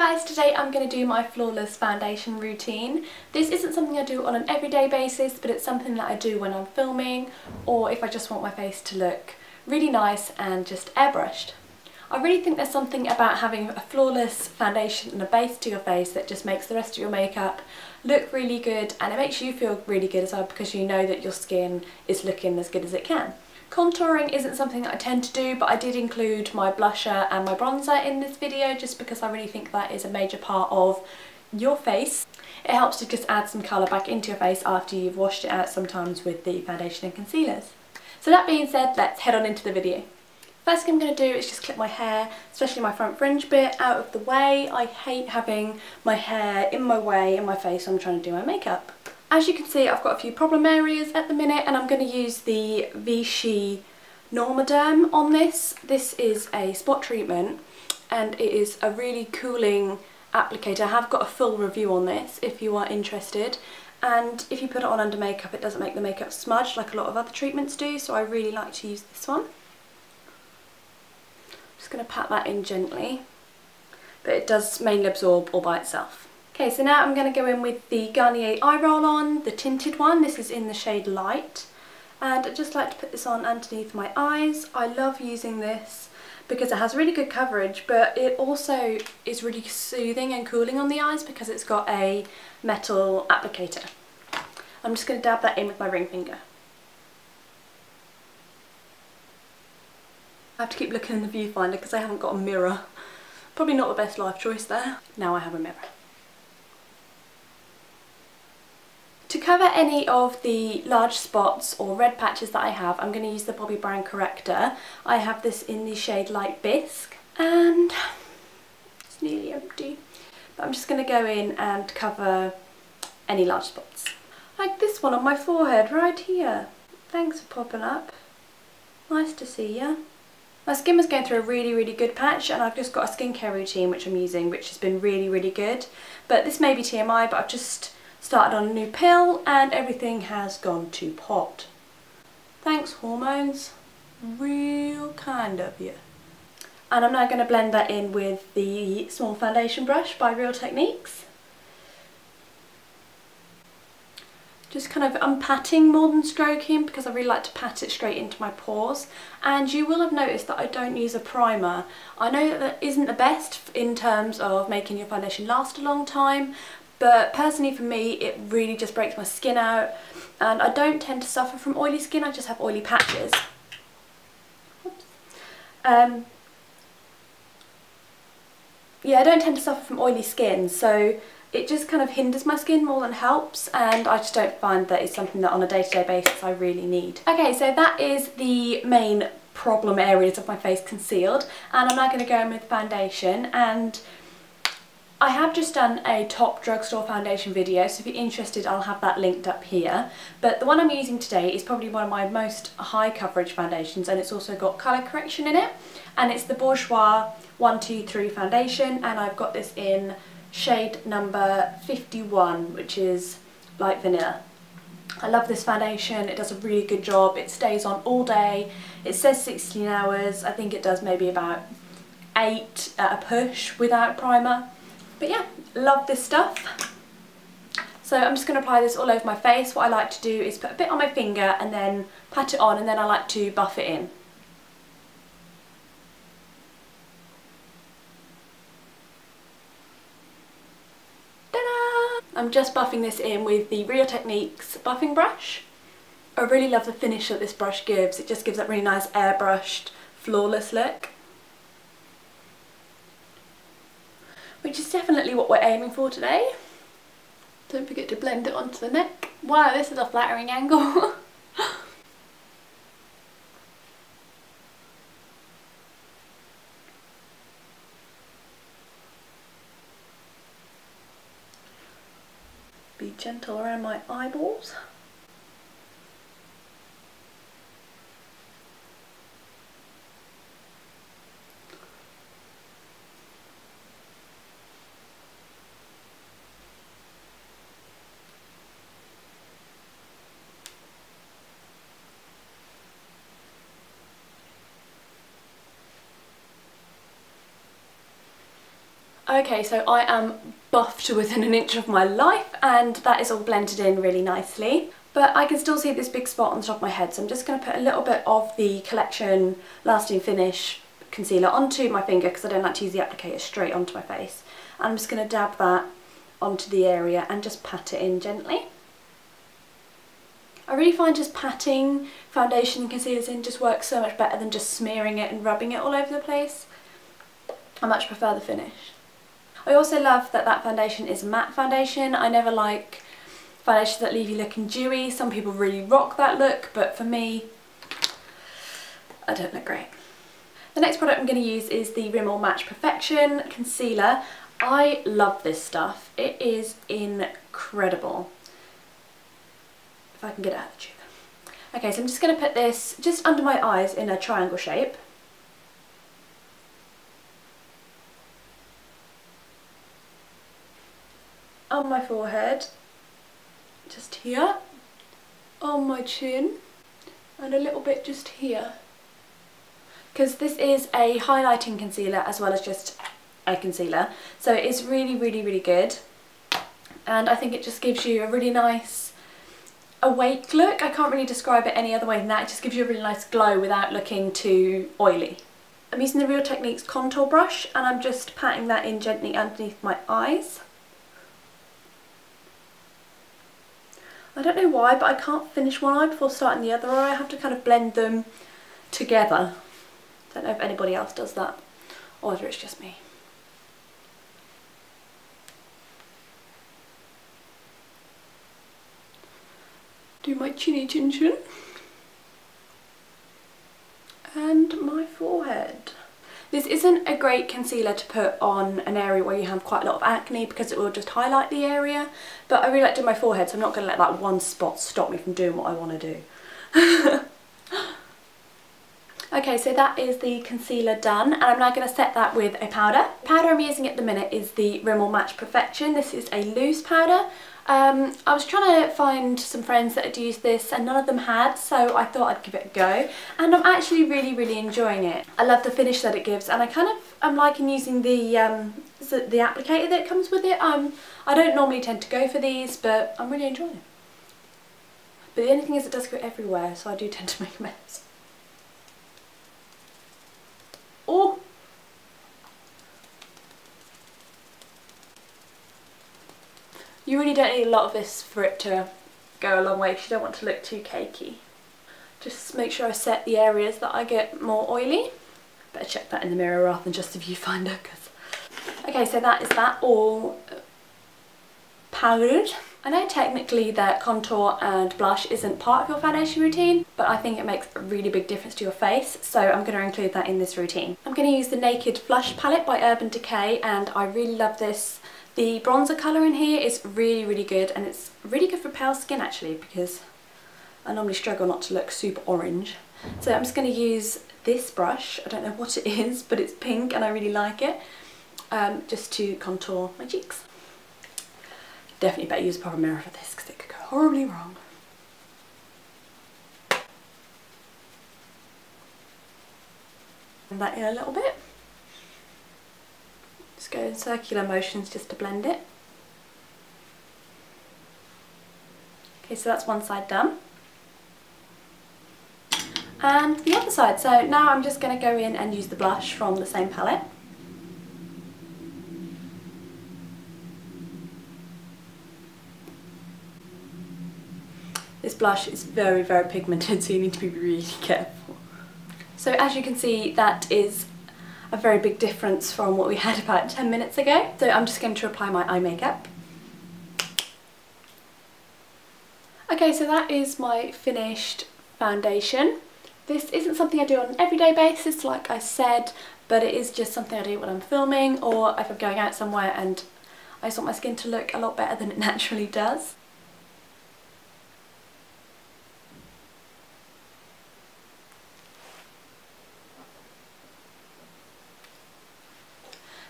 guys, today I'm going to do my flawless foundation routine. This isn't something I do on an everyday basis, but it's something that I do when I'm filming or if I just want my face to look really nice and just airbrushed. I really think there's something about having a flawless foundation and a base to your face that just makes the rest of your makeup look really good, and it makes you feel really good as well because you know that your skin is looking as good as it can. Contouring isn't something that I tend to do, but I did include my blusher and my bronzer in this video just because I really think that is a major part of your face. It helps to just add some colour back into your face after you've washed it out sometimes with the foundation and concealers. So that being said, let's head on into the video. First thing I'm going to do is just clip my hair, especially my front fringe bit, out of the way. I hate having my hair in my way in my face when I'm trying to do my makeup. As you can see, I've got a few problem areas at the minute, and I'm going to use the Vichy Normaderm on this. This is a spot treatment and it is a really cooling applicator. I have got a full review on this if you are interested, and if you put it on under makeup it doesn't make the makeup smudge like a lot of other treatments do, so I really like to use this one. Just going to pat that in gently, but it does mainly absorb all by itself. Okay, so now I'm going to go in with the Garnier Eye Roll-On, the tinted one. This is in the shade Light, and I just like to put this on underneath my eyes. I love using this because it has really good coverage, but it also is really soothing and cooling on the eyes because it's got a metal applicator. I'm just going to dab that in with my ring finger. I have to keep looking in the viewfinder because I haven't got a mirror. Probably not the best life choice there. Now I have a mirror. To cover any of the large spots or red patches that I have, I'm going to use the Bobbi Brown corrector. I have this in the shade Light Bisque, and it's nearly empty. But I'm just going to go in and cover any large spots. Like this one on my forehead right here. Thanks for popping up. Nice to see ya. My skin was going through a really good patch, and I've just got a skincare routine which I'm using, which has been really good. But this may be TMI, but I've just started on a new pill and everything has gone to pot. Thanks hormones, real kind of you. And I'm now going to blend that in with the small foundation brush by Real Techniques. Just kind of unpatting more than stroking because I really like to pat it straight into my pores. And you will have noticed that I don't use a primer. I know that that isn't the best in terms of making your foundation last a long time, but personally for me it really just breaks my skin out, and I don't tend to suffer from oily skin, I just have oily patches. Yeah, I don't tend to suffer from oily skin, so it just kind of hinders my skin more than helps, and I just don't find that it's something that on a day-to-day basis I really need. Okay, so that is the main problem areas of my face concealed, and I'm now going to go in with foundation. And I have just done a top drugstore foundation video, so if you're interested I'll have that linked up here. But the one I'm using today is probably one of my most high coverage foundations, and it's also got colour correction in it. And it's the Bourjois 123 foundation, and I've got this in shade number 51, which is light vanilla. I love this foundation, it does a really good job, it stays on all day, it says 16 hours, I think it does maybe about 8 at a push without primer. But yeah, love this stuff. So I'm just going to apply this all over my face. What I like to do is put a bit on my finger and then pat it on, and then I like to buff it in. I'm just buffing this in with the Real Techniques buffing brush. I really love the finish that this brush gives. It just gives that really nice airbrushed, flawless look, which is definitely what we're aiming for today. Don't forget to blend it onto the neck. Wow, this is a flattering angle. Be gentle around my eyeballs. Okay, so I am buffed to within an inch of my life, and that is all blended in really nicely. But I can still see this big spot on the top of my head, so I'm just going to put a little bit of the Collection Lasting Finish concealer onto my finger because I don't like to use the applicator straight onto my face. And I'm just going to dab that onto the area and just pat it in gently. I really find just patting foundation and concealers in just works so much better than just smearing it and rubbing it all over the place. I much prefer the finish. I also love that that foundation is a matte foundation. I never like foundations that leave you looking dewy. Some people really rock that look, but for me, I don't look great. The next product I'm going to use is the Rimmel Match Perfection Concealer. I love this stuff. It is incredible. If I can get it out of the tube. Okay, so I'm just going to put this just under my eyes in a triangle shape. On my forehead, just here, on my chin, and a little bit just here. Because this is a highlighting concealer as well as just a concealer, so it is really, really, really good. And I think it just gives you a really nice awake look. I can't really describe it any other way than that. It just gives you a really nice glow without looking too oily. I'm using the Real Techniques contour brush, and I'm just patting that in gently underneath my eyes. I don't know why, but I can't finish one eye before starting the other eye. I have to kind of blend them together. Don't know if anybody else does that, or whether it's just me. Do my chinny chin chin. And my forehead. This isn't a great concealer to put on an area where you have quite a lot of acne because it will just highlight the area, but I really like doing my forehead, so I'm not going to let that one spot stop me from doing what I want to do. Okay, so that is the concealer done, and I'm now going to set that with a powder. The powder I'm using at the minute is the Rimmel Match Perfection. This is a loose powder. I was trying to find some friends that had used this and none of them had, so I thought I'd give it a go, and I'm actually really, really enjoying it. I love the finish that it gives, and I kind of am liking using the applicator that comes with it. I don't normally tend to go for these, but I'm really enjoying it. But the only thing is it does go everywhere, so I do tend to make a mess. Oh! You really don't need a lot of this for it to go a long way because you don't want to look too cakey. Just make sure I set the areas that I get more oily. Better check that in the mirror rather than just the viewfinder. Okay, so that is that all powdered. I know technically that contour and blush isn't part of your foundation routine, but I think it makes a really big difference to your face, so I'm going to include that in this routine. I'm going to use the Naked Flush palette by Urban Decay, and I really love this. The bronzer colour in here is really, really good, and it's really good for pale skin actually, because I normally struggle not to look super orange. So I'm just going to use this brush. I don't know what it is, but it's pink and I really like it, just to contour my cheeks. Definitely better use a proper mirror for this because it could go horribly wrong. And that in a little bit. Just go in circular motions just to blend it. Okay, so that's one side done. And the other side. So now I'm just going to go in and use the blush from the same palette. This blush is very, very pigmented, so you need to be really careful. So as you can see, that is a very big difference from what we had about 10 minutes ago. So I'm just going to apply my eye makeup. Okay, so that is my finished foundation. This isn't something I do on an everyday basis, like I said, but it is just something I do when I'm filming or if I'm going out somewhere and I just want my skin to look a lot better than it naturally does.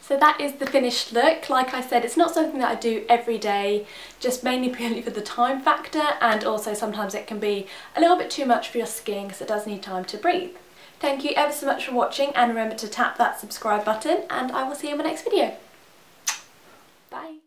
So that is the finished look. Like I said, it's not something that I do every day, just mainly purely for the time factor, and also sometimes it can be a little bit too much for your skin because it does need time to breathe. Thank you ever so much for watching, and remember to tap that subscribe button, and I will see you in my next video. Bye!